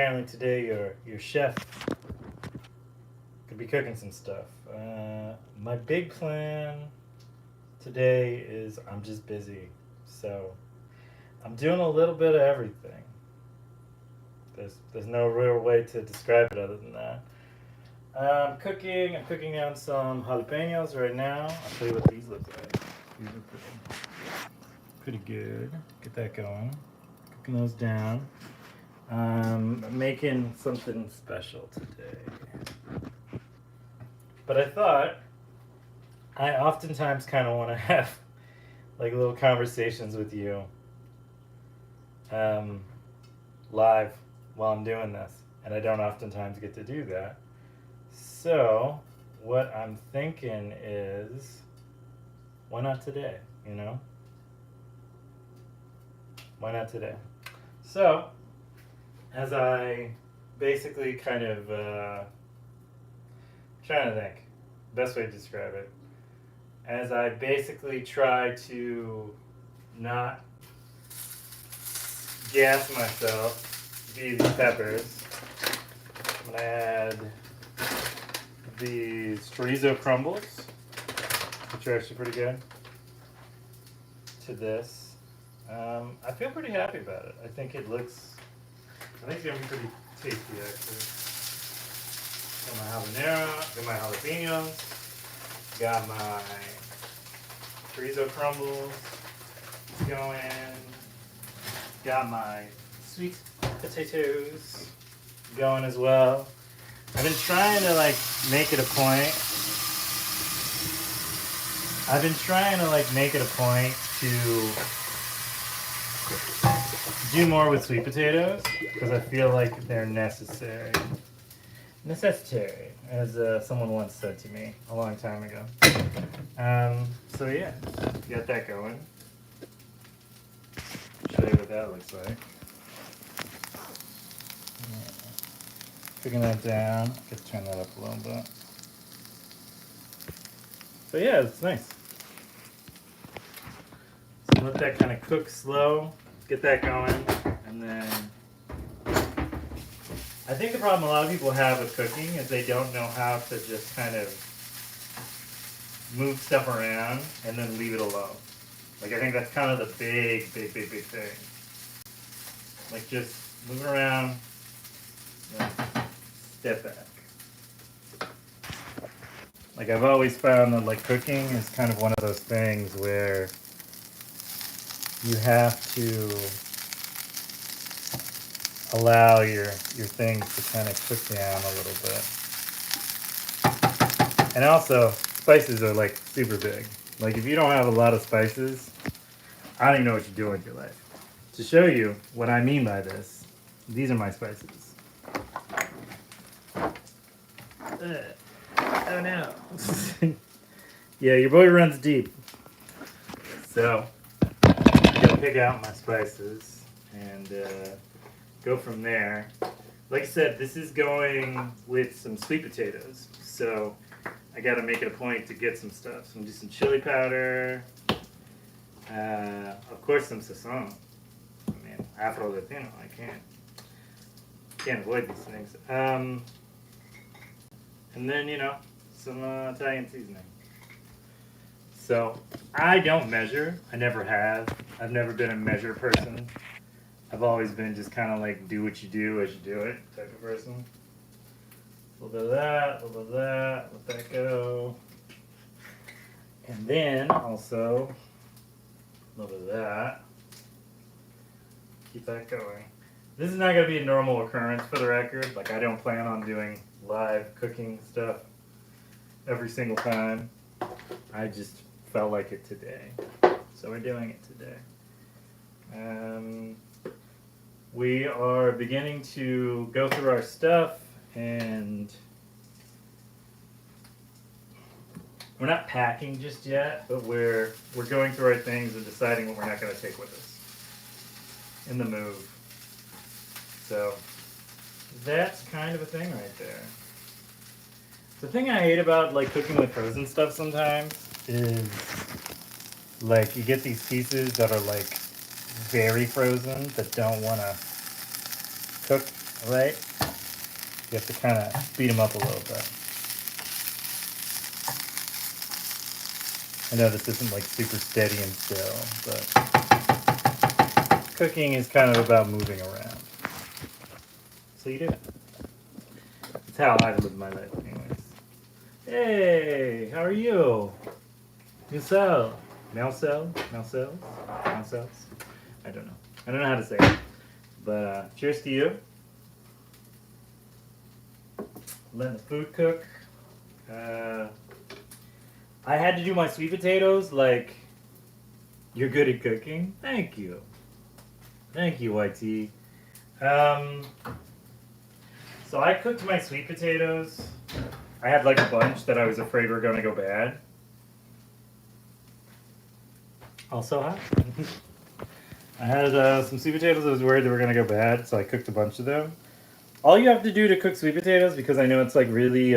apparently today your chef could be cooking some stuff. My big plan today is I'm just busy, so I'm doing a little bit of everything. There's no real way to describe it other than that. Cooking. I'm cooking on some jalapenos right now. I'll show you what these look like. These are pretty good. Get that going. Cooking those down. Making something special today. But I thought I oftentimes kind of want to have like little conversations with you live while I'm doing this, and I don't oftentimes get to do that. So, what I'm thinking is, why not today? You know? Why not today? So, as I basically kind of trying to think, best way to describe it, as I basically try to not gas myself via these peppers, I'm gonna add these chorizo crumbles, which are actually pretty good, to this. I feel pretty happy about it. I think it's gonna be pretty tasty actually. Got my habanero, got my jalapenos, got my chorizo crumbles going, got my sweet potatoes going as well. I've been trying to make it a point. To do more with sweet potatoes because I feel like they're necessary. Necessary, as someone once said to me a long time ago. So yeah, got that going. Show you what that looks like. Cooking that down. Could turn that up a little bit. So yeah, it's nice. So let that kind of cook slow. Get that going, and then I think the problem a lot of people have with cooking is they don't know how to just kind of move stuff around and then leave it alone. Like I think that's kind of the big thing. Like just move it around, then step back. Like I've always found that like cooking is kind of one of those things where you have to allow your things to kind of cook down a little bit. And also, spices are like super big. Like if you don't have a lot of spices, I don't even know what you're doing with your life. To show you what I mean by this, these are my spices. Oh no. Yeah, your boy runs deep. So, I'm gonna pick out my spices and go from there. Like I said, this is going with some sweet potatoes, so I gotta make it a point to get some stuff. So I'm gonna do some chili powder, of course some sazon. I mean, Afro Latino, I can't avoid these things. And then some Italian seasoning. So I don't measure. I never have. I've never been a measure person. I've always been just kind of like do what you do as you do it type of person. A little bit of that, a little bit of that, let that go. And then also a little bit of that. Keep that going. This is not going to be a normal occurrence for the record. Like I don't plan on doing live cooking stuff every single time. I just felt like it today. So we're doing it today. We are beginning to go through our stuff, and we're not packing just yet, but we're going through our things and deciding what we're not going to take with us in the move. So that's kind of a thing right there. The thing I hate about like cooking with frozen stuff sometimes is like you get these pieces that are like very frozen that don't want to cook All right? You have to kind of beat them up a little bit. I know this isn't like super steady and still, but cooking is kind of about moving around. So you do it. That's how I live my life, anyways. Hey, how are you? Marcel. Marcel? Marcel? Marcel? I don't know. I don't know how to say it. But cheers to you. Letting the food cook. I had to do my sweet potatoes like you're good at cooking. Thank you. Thank you, YT. So I cooked my sweet potatoes. I had like a bunch that I was afraid were going to go bad. Also hot. I had some sweet potatoes I was worried they were going to go bad, so I cooked a bunch of them. All you have to do to cook sweet potatoes, because I know it's like really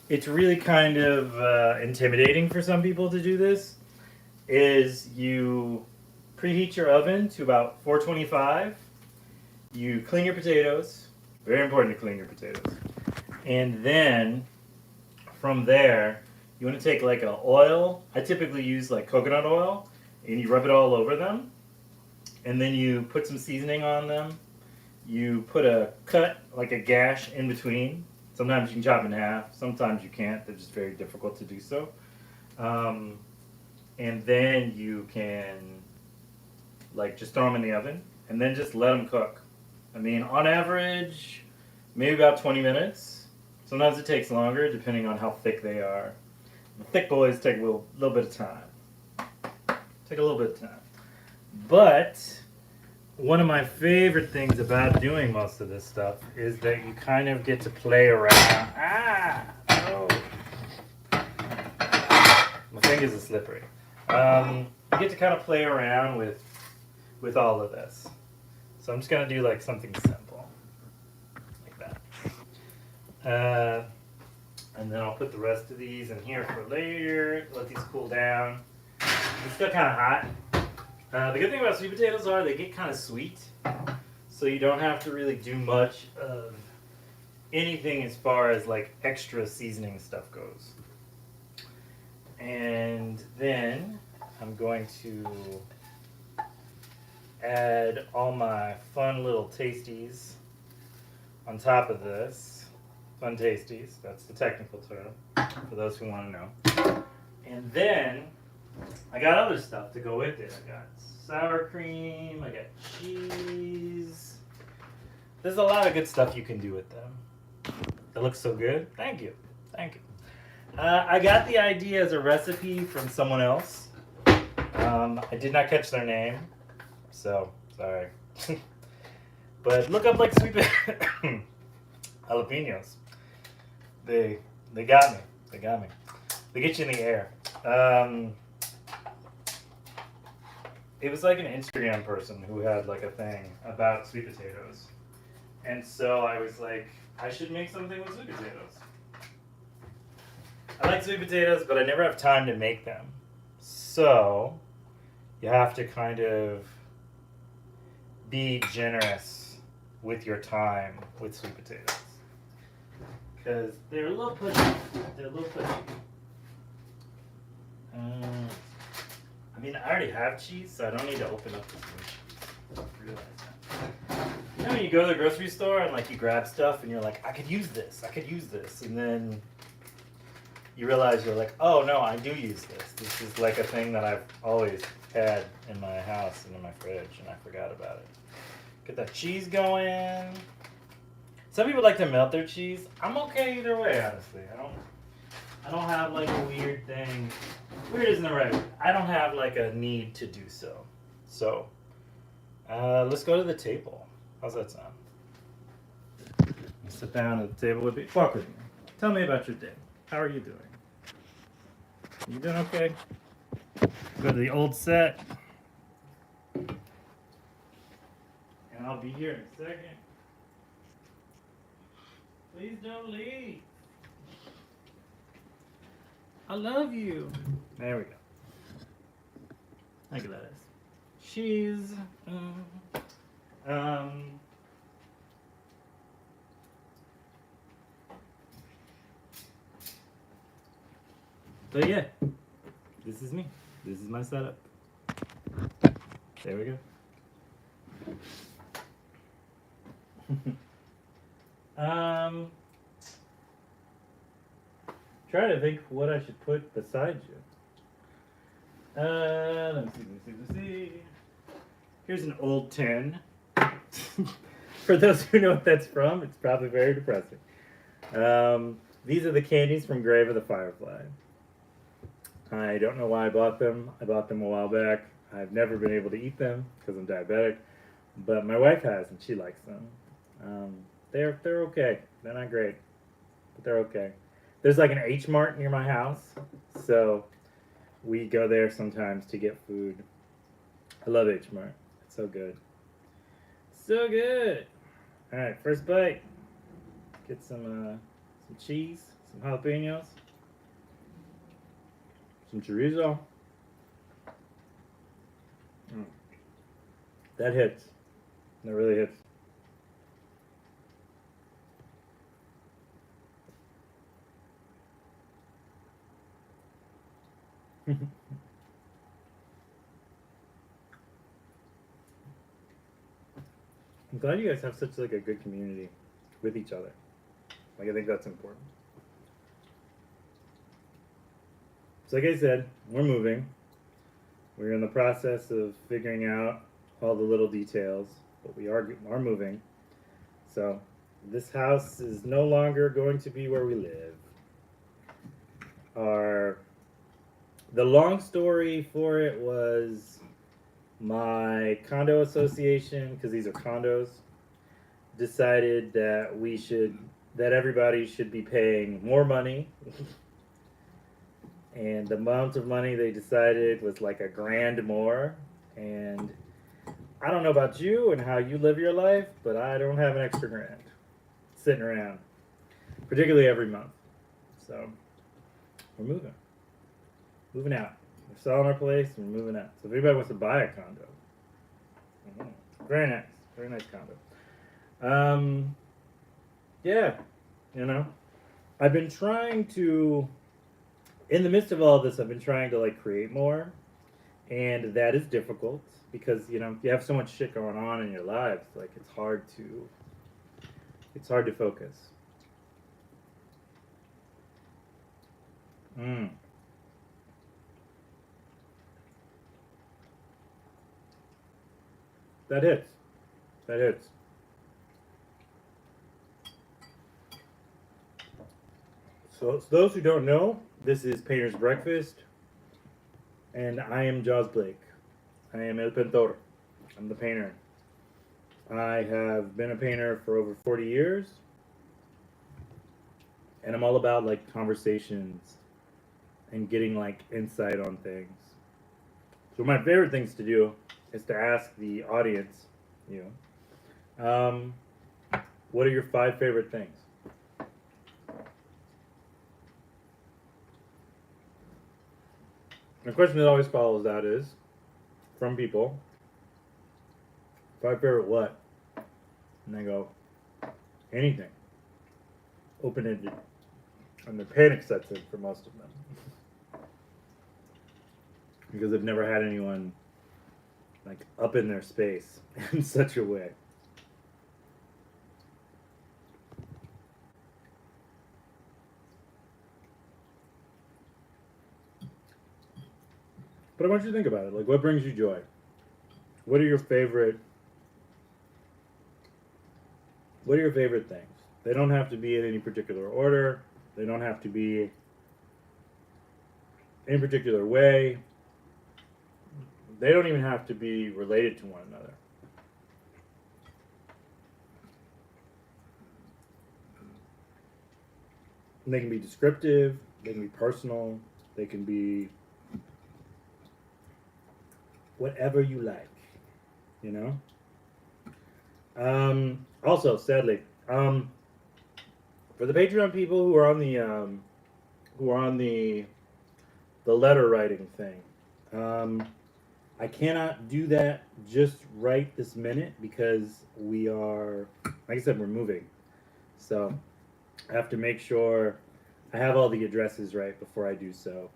it's really kind of intimidating for some people to do this, is you preheat your oven to about 425. You clean your potatoes. Very important to clean your potatoes. And then from there, you want to take like an oil. I typically use like coconut oil, and you rub it all over them. And then you put some seasoning on them. You put a cut, like a gash in between. Sometimes you can chop in half. Sometimes you can't. They're just very difficult to do so. And then you can like just throw them in the oven and then just let them cook. I mean, on average, maybe about 20 minutes. Sometimes it takes longer depending on how thick they are. The thick boys take a little bit of time. Take a little bit of time. But one of my favorite things about doing most of this stuff is that you kind of get to play around. Oh. My fingers are slippery. You get to kind of play around with all of this. So I'm just going to do like something simple. Like that. And then I'll put the rest of these in here for later. Let these cool down. It's still kind of hot. The good thing about sweet potatoes are they get kind of sweet. So you don't have to really do much of anything as far as like extra seasoning stuff goes. And then I'm going to add all my fun little tasties on top of this. Fun tasties, that's the technical term for those who want to know. And then I got other stuff to go with it. I got sour cream, I got cheese. There's a lot of good stuff you can do with them. It looks so good. Thank you. Thank you. I got the idea as a recipe from someone else. I did not catch their name, so sorry. But look up like sweet jalapenos. They got me. They got me. They get you in the air. It was like an Instagram person who had like a thing about sweet potatoes. And so I was like, I should make something with sweet potatoes. I like sweet potatoes, but I never have time to make them. So you have to kind of be generous with your time with sweet potatoes. Because they're a little pushy. They're a little pushy. I mean, I already have cheese, so I don't need to open up this new cheese. I realize that. You know when you go to the grocery store and like you grab stuff and you're like, I could use this, and then you realize you're like, oh no, I do use this. This is like a thing that I've always had in my house and in my fridge, and I forgot about it. Get that cheese going. Some people like to melt their cheese. I'm okay either way, honestly. I don't have like a weird thing. Weird isn't the right word. I don't have like a need to do so. So, let's go to the table. How's that sound? Sit down at the table with me. Walk with me. Tell me about your day. How are you doing? You doing okay? Go to the old set. And I'll be here in a second. Please don't leave. I love you. There we go. Look at that. Cheese. Um, so yeah, this is me. This is my setup. There we go. Try to think what I should put beside you. Let me see. Here's an old tin. For those who know what that's from, it's probably very depressing. These are the candies from Grave of the Firefly. I don't know why I bought them. I bought them a while back. I've never been able to eat them because I'm diabetic, but my wife has and she likes them. They're okay. They're not great, but they're okay. There's like an H Mart near my house, so we go there sometimes to get food. I love H Mart. It's so good. So good. All right, first bite. Get some cheese, some jalapenos, some chorizo. That hits. That really hits. I'm glad you guys have such like a good community with each other. Like I think that's important. So like I said, we're moving. We're in the process of figuring out all the little details, but we are moving. So this house is no longer going to be where we live. The long story for it was my condo association, because these are condos, decided that everybody should be paying more money. And the amount of money they decided was like $1,000 more. And I don't know about you and how you live your life, but I don't have an extra grand sitting around, particularly every month. So we're moving out. We're selling our place and we're moving out. So if anybody wants to buy a condo, very nice condo. Yeah, I've been trying to. In the midst of all of this, I've been trying to like create more, and that is difficult because you have so much shit going on in your lives. Like it's hard to focus. Mm. That hits. That hits. So those who don't know, this is Painter's Breakfast, and I am Jaws Blake. I am El Pintor. I'm the painter. I have been a painter for over 40 years, and I'm all about like conversations and getting like insight on things. So my favorite things to do is to ask the audience, you um, what are your 5 favorite things? The question that always follows that is, from people, 5 favorite what? And they go, anything. Open-ended. And the panic sets in for most of them. Because they've never had anyone like up in their space in such a way. But I want you to think about it. Like, what brings you joy? What are your favorite? What are your favorite things? They don't have to be in any particular order. They don't have to be in a particular way. They don't even have to be related to one another. And they can be descriptive. They can be personal. They can be whatever you like, you know. Also, sadly, for the Patreon people who are on the letter writing thing, I cannot do that just right this minute because we are, like I said, we're moving. So I have to make sure I have all the addresses right before I do so.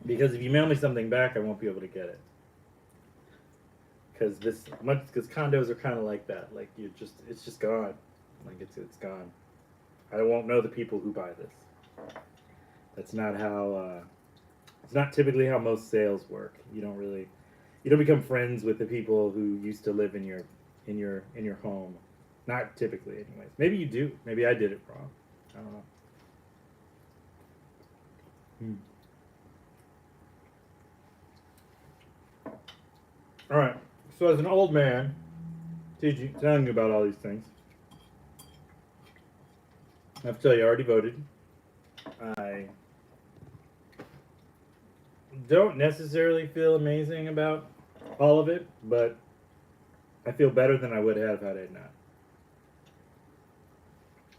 Because if you mail me something back, I won't be able to get it. Because condos are kind of like that. Like it's just gone. Like it's gone. I won't know the people who buy this. That's not how. It's not typically how most sales work. You don't become friends with the people who used to live in your home. Not typically, anyways. Maybe you do. Maybe I did it wrong. I don't know. Hmm. All right. So as an old man, telling you about all these things, I have to tell you, I already voted. I don't necessarily feel amazing about all of it, but I feel better than I would have had I not.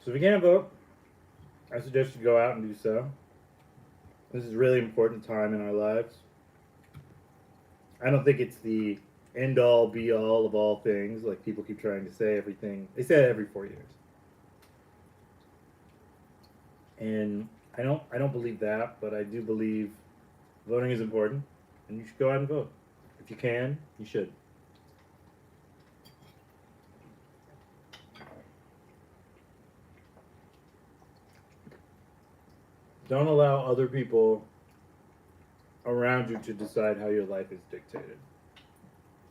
So if you can't vote, I suggest you go out and do so. This is a really important time in our lives. I don't think it's the end all be all of all things, like people keep trying to say everything. They say it every 4 years. And I don't believe that, but I do believe voting is important and you should go out and vote. If you can, you should. Don't allow other people around you to decide how your life is dictated.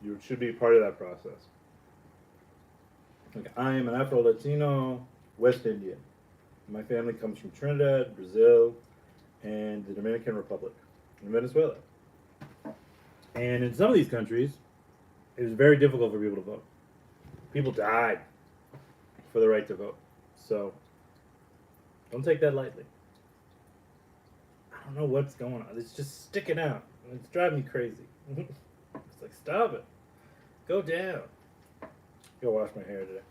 You should be part of that process. Like I am an Afro Latino West Indian. My family comes from Trinidad, Brazil, and the Dominican Republic, and Venezuela. And in some of these countries, it was very difficult for people to vote. People died for the right to vote. So don't take that lightly. I don't know what's going on. It's just sticking out. It's driving me crazy. It's like, stop it. Go down. Go wash my hair today.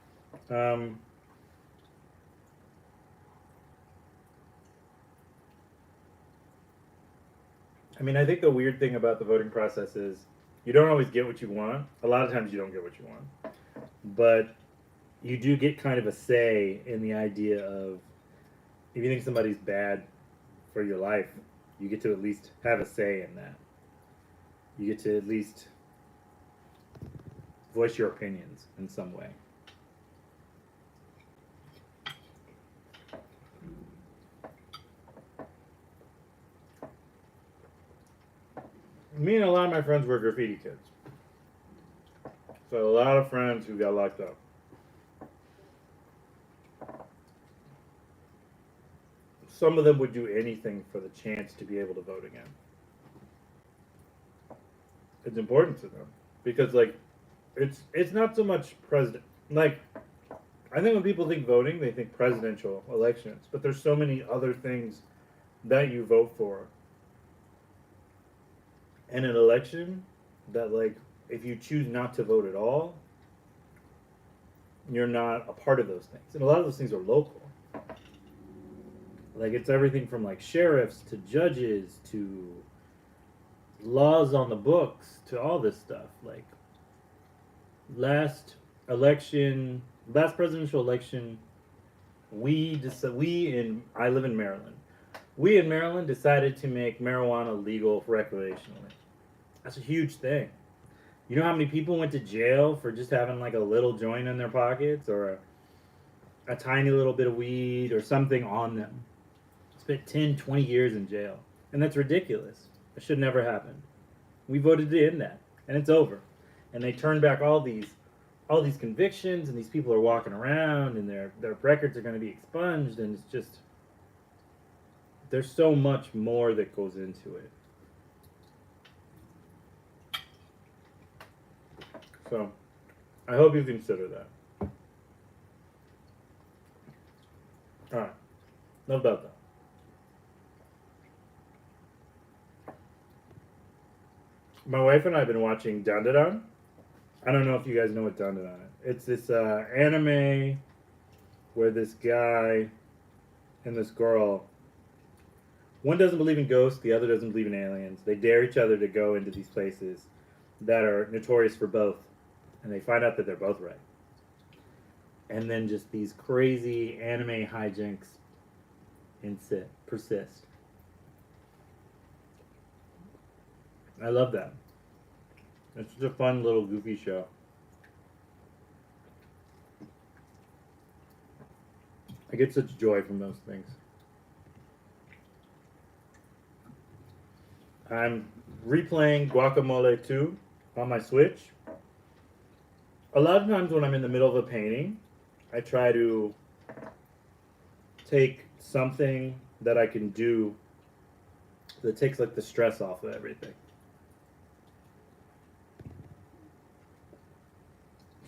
I mean, I think the weird thing about the voting process is you don't always get what you want. A lot of times you don't get what you want. But you do get kind of a say in the idea of if you think somebody's bad for your life, you get to at least have a say in that. You get to at least voice your opinions in some way. Me and a lot of my friends were graffiti kids. So a lot of friends who got locked up. Some of them would do anything for the chance to be able to vote again. It's important to them because like it's not so much president like I think when people think voting they think presidential elections, but there's so many other things that you vote for in an election that like if you choose not to vote at all, you're not a part of those things. And a lot of those things are local. Like it's everything from like sheriffs to judges to laws on the books to all this stuff. Like last election, last presidential election, I live in Maryland. We in Maryland decided to make marijuana legal recreationally. That's a huge thing. You know how many people went to jail for just having like a little joint in their pockets or a tiny little bit of weed or something on them? Spent 10, 20 years in jail. And that's ridiculous. It should never happen. We voted to end that. And it's over. And they turned back all these convictions and these people are walking around and their records are going to be expunged and it's just there's so much more that goes into it. So, I hope you consider that. Alright. Enough about that. My wife and I have been watching Dandadan. I don't know if you guys know what Dandadan is. It's this anime where this guy and this girl, one doesn't believe in ghosts, the other doesn't believe in aliens. They dare each other to go into these places that are notorious for both, and they find out that they're both right. And then just these crazy anime hijinks persist. I love that. It's just a fun little goofy show. I get such joy from those things. I'm replaying Guacamole 2 on my Switch. A lot of times when I'm in the middle of a painting, I try to take something that I can do that takes like the stress off of everything.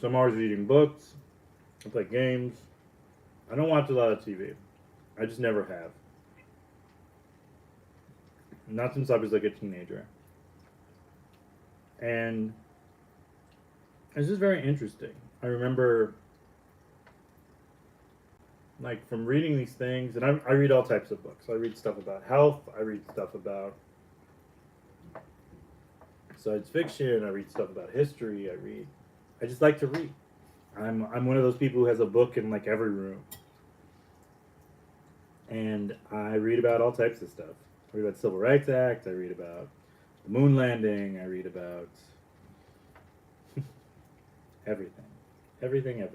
So I'm always reading books, I play games. I don't watch a lot of TV. I just never have. Not since I was like a teenager. And it's just very interesting. I remember, like, from reading these things, and I read all types of books. I read stuff about health, I read stuff about science fiction, I read stuff about history, I just like to read. I'm one of those people who has a book in like every room. And I read about all types of stuff. I read about the Civil Rights Act, I read about the moon landing, I read about everything. Everything.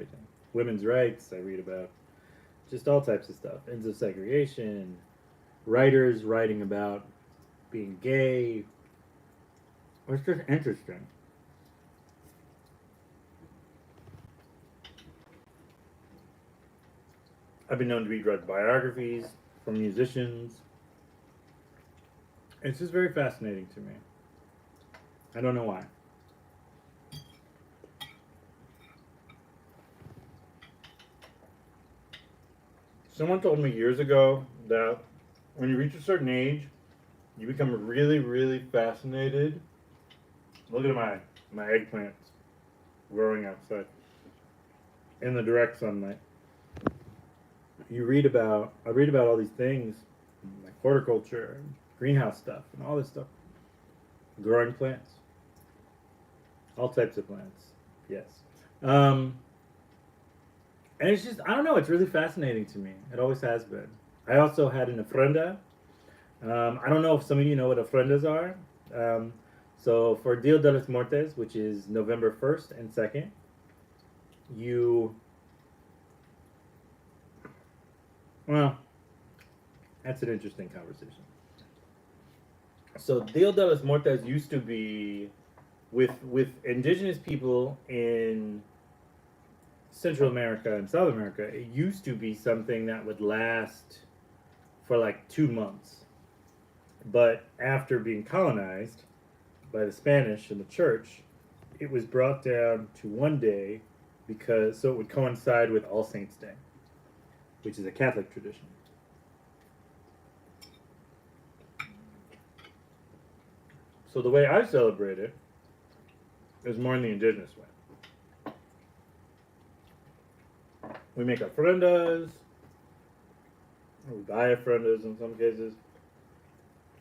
Women's rights, I read about just all types of stuff. Ends of segregation, writers writing about being gay. It's just interesting. I've been known to read biographies from musicians. It's just very fascinating to me. I don't know why. Someone told me years ago that when you reach a certain age, you become really, really fascinated. Look at my eggplants growing outside in the direct sunlight. I read about all these things, like horticulture and greenhouse stuff and all this stuff. Growing plants. All types of plants. Yes. And it's just, I don't know, it's really fascinating to me. It always has been. I also had an ofrenda. I don't know if some of you know what ofrendas are. So for Dia de los Muertos, which is November 1st and 2nd, well, that's an interesting conversation. So Dia de los Muertos used to be with indigenous people in Central America and South America. It used to be something that would last for like 2 months. But after being colonized by the Spanish and the church, it was brought down to 1 day so it would coincide with All Saints' Day, which is a Catholic tradition. So the way I celebrate it is more in the indigenous way. We make ofrendas, or we buy ofrendas in some cases.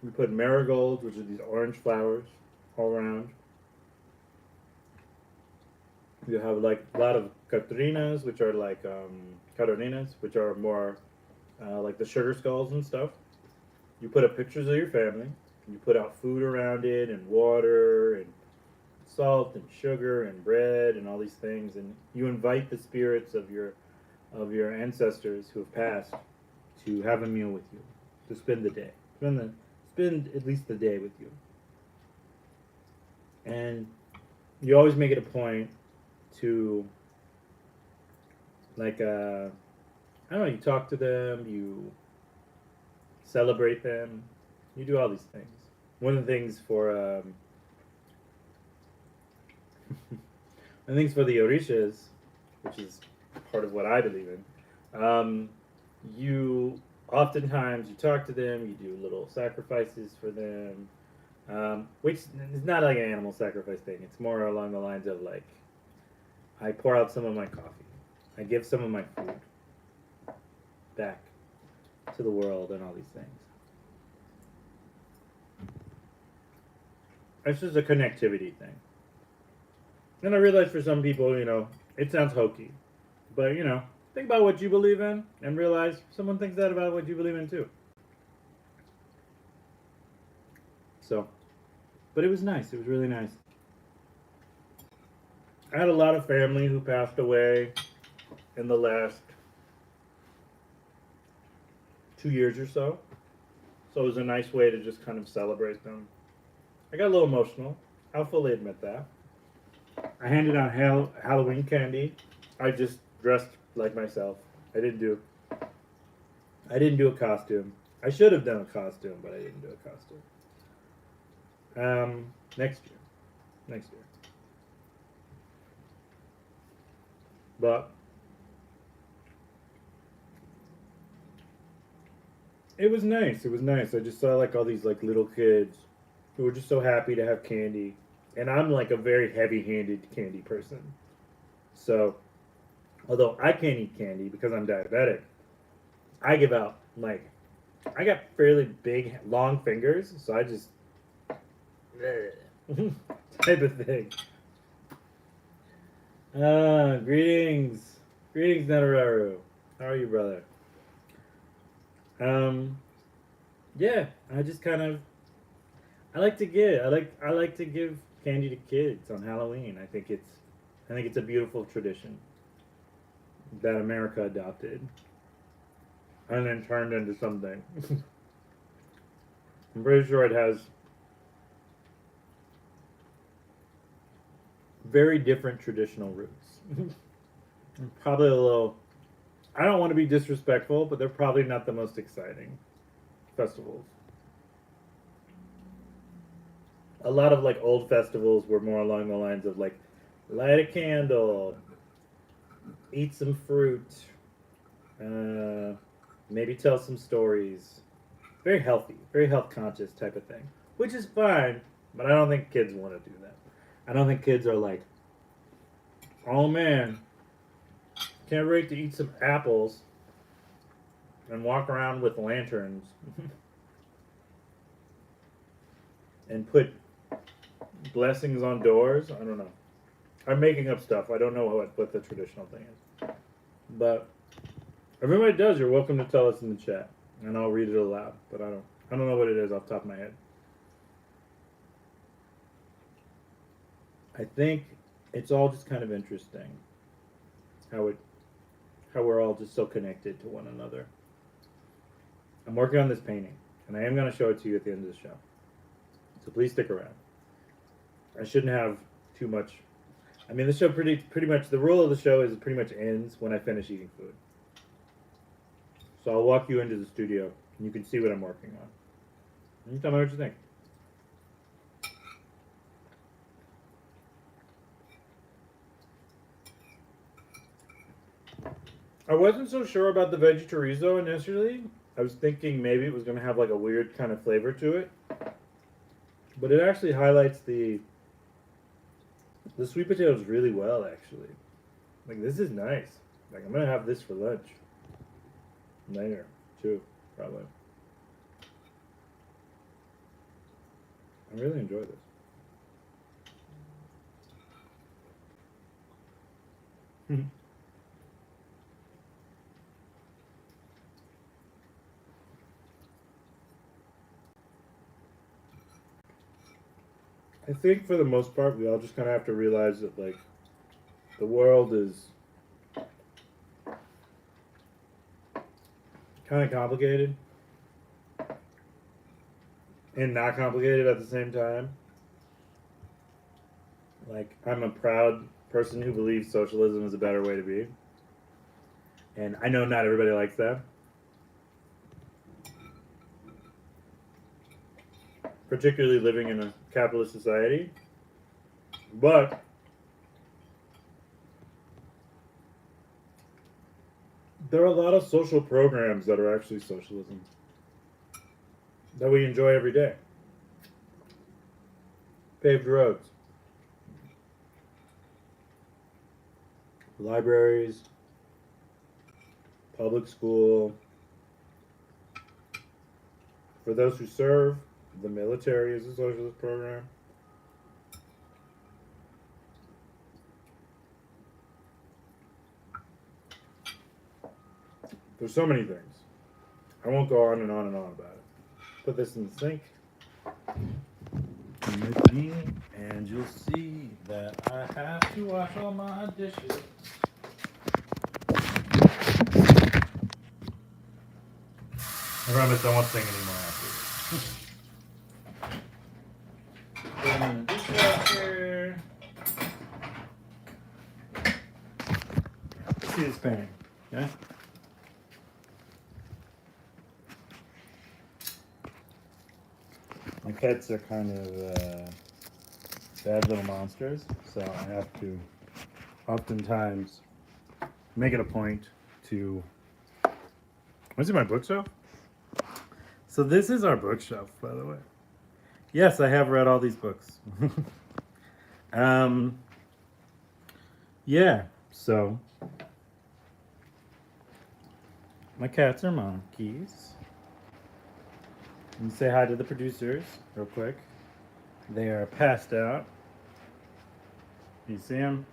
We put marigolds, which are these orange flowers, all around. You have like a lot of catrinas, which are like carolinas, which are more like the sugar skulls and stuff. You put up pictures of your family. You put out food around it, and water, and salt, and sugar, and bread, and all these things. And you invite the spirits of your ancestors who have passed to have a meal with you, to spend the day, spend at least the day with you. And you always make it a point to, like, I don't know, you talk to them, you celebrate them, you do all these things. One of the things for the Orishas, which is part of what I believe in, you oftentimes you talk to them, you do little sacrifices for them, which is not like an animal sacrifice thing. It's more along the lines of like, I pour out some of my coffee, I give some of my food back to the world, and all these things. It's just a connectivity thing. And I realize for some people, it sounds hokey. But, think about what you believe in and realize someone thinks that about what you believe in too. So, but it was nice. It was really nice. I had a lot of family who passed away in the last 2 years or so. So it was a nice way to just kind of celebrate them. I got a little emotional. I'll fully admit that. I handed out Halloween candy. I just dressed like myself. I didn't do I didn't do a costume. I should have done a costume, but I didn't do a costume. Next year. Next year. But it was nice. It was nice. I just saw like all these like little kids who were just so happy to have candy. And I'm like a very heavy-handed candy person. So, although I can't eat candy because I'm diabetic, I give out like I got fairly big, long fingers, so I just type of thing. Greetings, greetings, Netararu. How are you, brother? Um, yeah, I just kind of I like to give candy to kids on Halloween. I think it's a beautiful tradition that America adopted and then turned into something. I'm pretty sure it has very different traditional roots. Probably a little. I don't want to be disrespectful, but they're probably not the most exciting festivals. A lot of like old festivals were more along the lines of like light a candle, eat some fruit, uh, maybe tell some stories. Very healthy, very health conscious type of thing, which is fine. But I don't think kids want to do that. I don't think kids are like, oh man, can't wait to eat some apples and walk around with lanterns and put blessings on doors. I don't know. I'm making up stuff. I don't know what the traditional thing is. But everybody does. You're welcome to tell us in the chat, and I'll read it aloud. But I don't know what it is off the top of my head. I think it's all just kind of interesting how it how we're all just so connected to one another. I'm working on this painting, and I am going to show it to you at the end of the show. So please stick around. I shouldn't have too much. I mean, the show pretty much the rule of the show is it pretty much ends when I finish eating food. So I'll walk you into the studio, and you can see what I'm working on. And you tell me what you think. I wasn't so sure about the veggie chorizo initially. I was thinking maybe it was going to have like a weird kind of flavor to it, but it actually highlights the sweet potatoes really well. Actually, like this is nice. Like I'm gonna have this for lunch later too, probably. I really enjoy this. I think for the most part, we all just kind of have to realize that like the world is kind of complicated and not complicated at the same time. Like I'm a proud person who believes socialism is a better way to be, and I know not everybody likes that, particularly living in a capitalist society. But there are a lot of social programs that are actually socialism that we enjoy every day. Paved roads, libraries, public school, for those who serve, the military is a socialist program. There's so many things. I won't go on and on and on about it. Put this in the sink. With me, and you'll see that I have to wash all my dishes. I promise I won't sing anymore after this. Put them in the dishwasher. See this painting, okay? My pets are kind of bad little monsters, so I have to oftentimes make it a point to. What's in my bookshelf? So this is our bookshelf, by the way. Yes, I have read all these books. Yeah, so my cats are monkeys. Let me say hi to the producers real quick. They are passed out. You see them?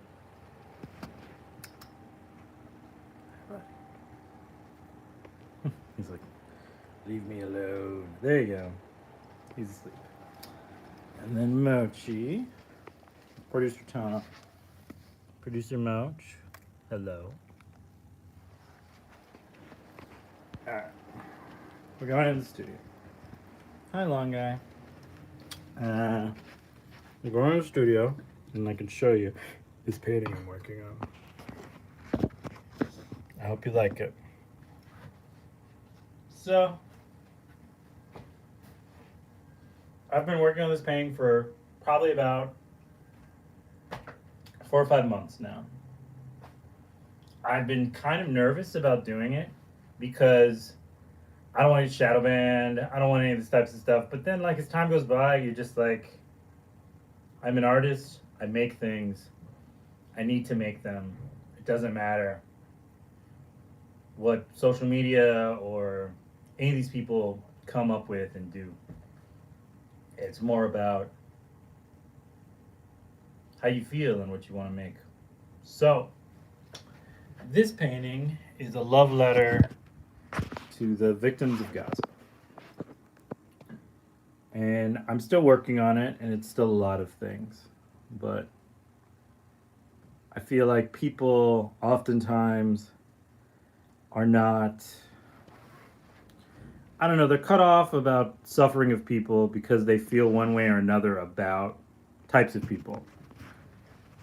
He's like, leave me alone. There you go. He's asleep. And then Mochi, producer Tom, producer Moch. Hello. Alright. We're going in the studio. Hi, long guy. We're going to the studio, and I can show you this painting I'm working on. I hope you like it. So, I've been working on this painting for probably about 4 or 5 months now. I've been kind of nervous about doing it because I don't want to use shadow band. I don't want any of this types of stuff. But then, like, as time goes by, you're just like, I'm an artist. I make things. I need to make them. It doesn't matter what social media or any of these people come up with and do. It's more about how you feel and what you want to make. So, this painting is a love letter to the victims of Gaza. And I'm still working on it, and it's still a lot of things. But I feel like people oftentimes are not, I don't know, they're cut off about suffering of people because they feel one way or another about types of people.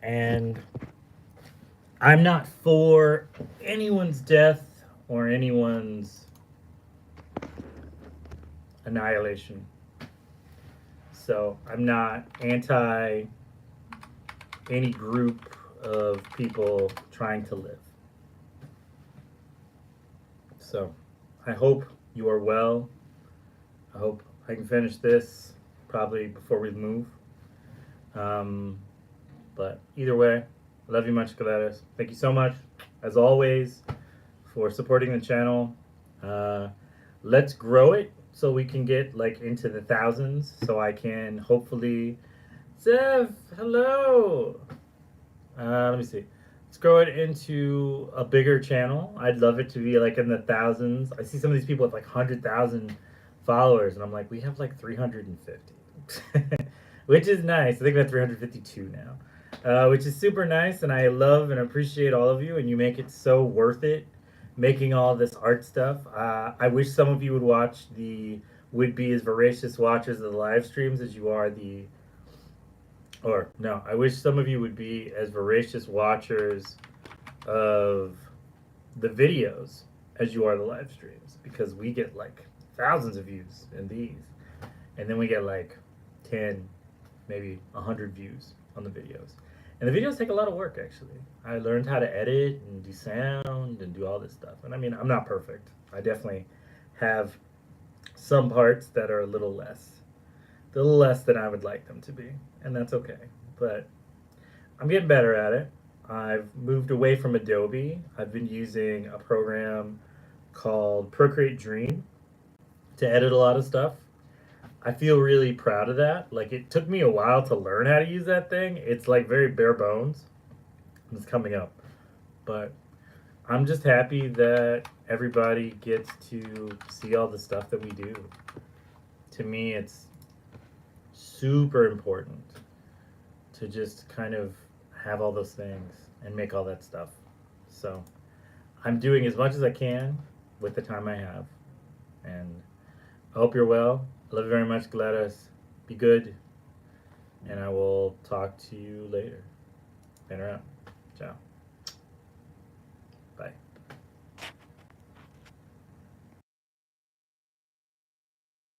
And I'm not for anyone's death or anyone's annihilation. So I'm not anti any group of people trying to live. So I hope you are well. I hope I can finish this probably before we move. But either way, I love you much, Gladys. Thank you so much, as always, for supporting the channel. Let's grow it so we can get like into the thousands, so I can hopefully. Zev, hello. Let me see. Let's grow it into a bigger channel. I'd love it to be like in the thousands. I see some of these people with like 100,000 followers, and I'm like, we have like 350, which is nice. I think we have 352 now, which is super nice, and I love and appreciate all of you, and you make it so worth it making all this art stuff. I wish some of you would be as voracious watchers of the live streams as you are I wish some of you would be as voracious watchers of the videos as you are the live streams, because we get like thousands of views in these, and then we get like 10, maybe 100 views on the videos. And the videos take a lot of work, actually. I learned how to edit and do sound and do all this stuff. And I mean, I'm not perfect. I definitely have some parts that are a little less than I would like them to be. And that's okay. But I'm getting better at it. I've moved away from Adobe. I've been using a program called Procreate Dream to edit a lot of stuff. I feel really proud of that. Like, it took me a while to learn how to use that thing. It's like very bare bones. It's coming up. But I'm just happy that everybody gets to see all the stuff that we do. To me, it's super important to just kind of have all those things and make all that stuff. So I'm doing as much as I can with the time I have. And I hope you're well. I love you very much, Gladys. Be good. And I will talk to you later. Been around. Ciao.